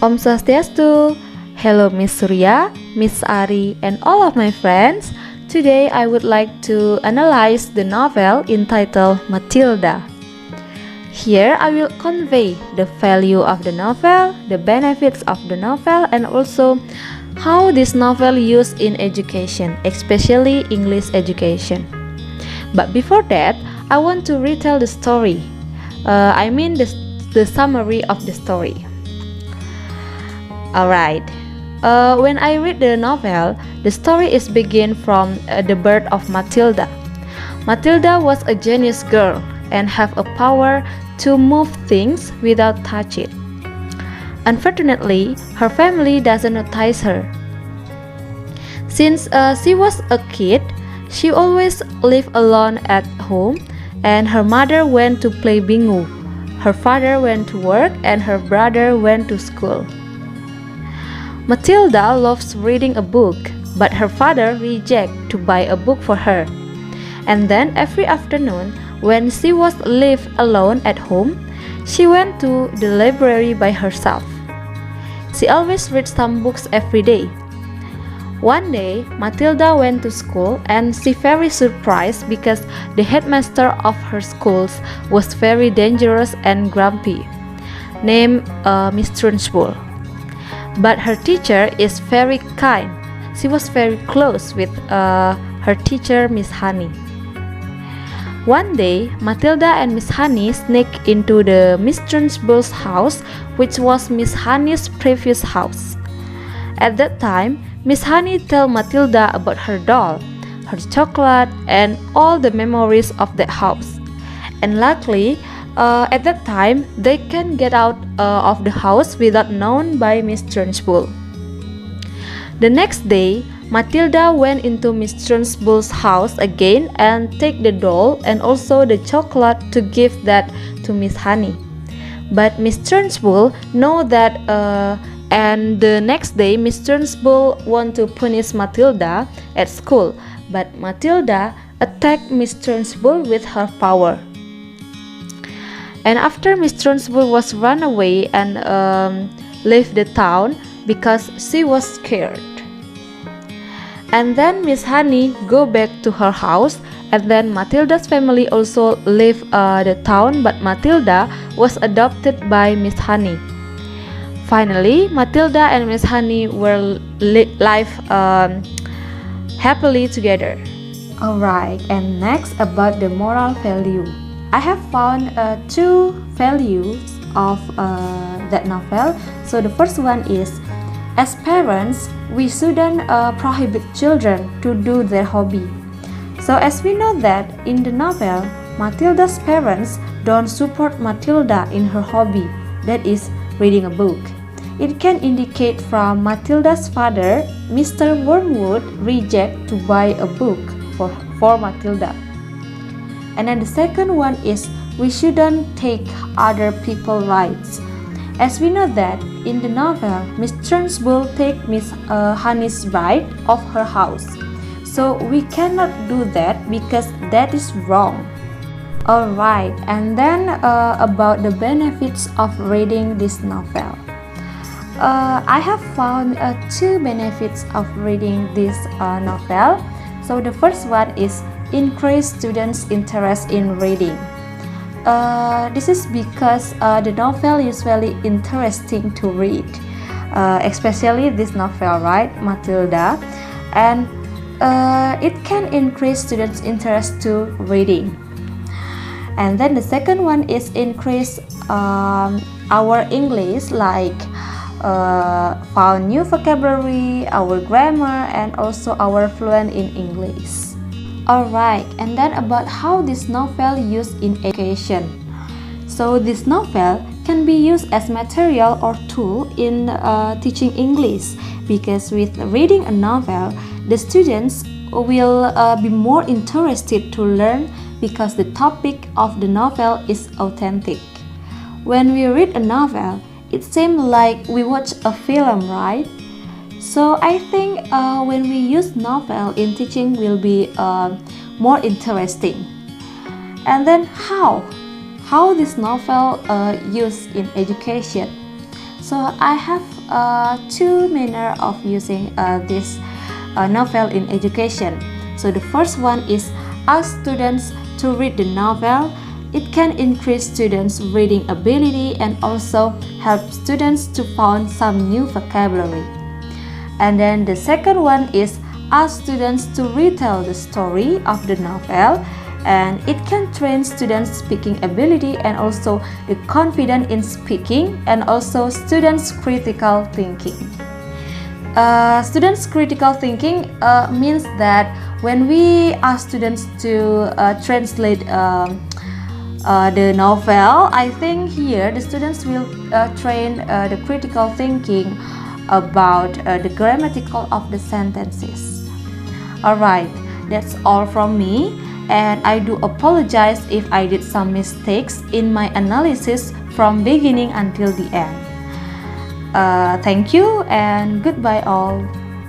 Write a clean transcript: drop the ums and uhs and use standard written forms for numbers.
Om Swastiastu. Hello Miss Surya, Miss Ari, and all of my friends. Today I would like to analyze the novel entitled Matilda. Here I will convey the value of the novel, the benefits of the novel, and also how this novel used in education, especially English education. But before that, I want to retell the story. The summary of the story. Alright. When I read the novel, the story is begin from the birth of Matilda. Matilda was a genius girl and have a power to move things without touch it. Unfortunately, her family doesn't notice her. Since she was a kid, she always lived alone at home, and her mother went to play bingo. Her father went to work and her brother went to school. Matilda loves reading a book, but her father rejects to buy a book for her. And then every afternoon, when she was left alone at home, she went to the library by herself. She always read some books every day. One day, Matilda went to school and she very surprised because the headmaster of her schools was very dangerous and grumpy, named Miss Trunchbull. But her teacher is very kind. She was very close with her teacher, Miss Honey. One day, Matilda and Miss Honey sneaked into the Miss Trunchbull's house, which was Miss Honey's previous house. At that time, Miss Honey told Matilda about her doll, her chocolate, and all the memories of that house. And luckily, at that time, they can get out of the house without known by Miss Trunchbull. The next day, Matilda went into Miss Trunchbull's house again and take the doll and also the chocolate to give that to Miss Honey. But Miss Trunchbull know that and the next day Miss Trunchbull want to punish Matilda at school, but Matilda attacked Miss Trunchbull with her power. And after Miss Trunchbull was run away and left the town because she was scared. And then Miss Honey go back to her house, and then Matilda's family also left the town, but Matilda was adopted by Miss Honey. Finally, Matilda and Miss Honey were live happily together. Alright, and next about the moral value. I have found two values of that novel. So the first one is, as parents, we shouldn't prohibit children to do their hobby. So as we know that in the novel, Matilda's parents don't support Matilda in her hobby, that is reading a book. It can indicate from Matilda's father, Mr. Wormwood, reject to buy a book for Matilda. And then the second one is, we shouldn't take other people's rights. As we know that in the novel, Miss Trunchbull take Miss Honey's right of her house. So we cannot do that because that is wrong. Alright, and then about the benefits of reading this novel. I have found two benefits of reading this novel. So the first one is increase students' interest in reading. This is because the novel is very interesting to read, especially this novel, right, Matilda, and it can increase students' interest to reading. And then the second one is increase our English, like found new vocabulary, our grammar, and also our fluent in English. Alright, and then about how this novel used in education. So this novel can be used as material or tool in teaching English, because with reading a novel, the students will be more interested to learn because the topic of the novel is authentic. When we read a novel, it seems like we watch a film, right? So I think when we use novel in teaching will be more interesting. And then how this novel used in education? So I have two manner of using this novel in education. So the first one is ask students to read the novel. It can increase students' reading ability and also help students to find some new vocabulary. And then the second one is ask students to retell the story of the novel, and it can train students' speaking ability and also the confidence in speaking and also students' critical thinking. Students' critical thinking means that when we ask students to translate the novel, I think here the students will train the critical thinking about the grammatical of the sentences. Alright, that's all from me, and I do apologize if I did some mistakes in my analysis from beginning until the end. Thank you and goodbye all.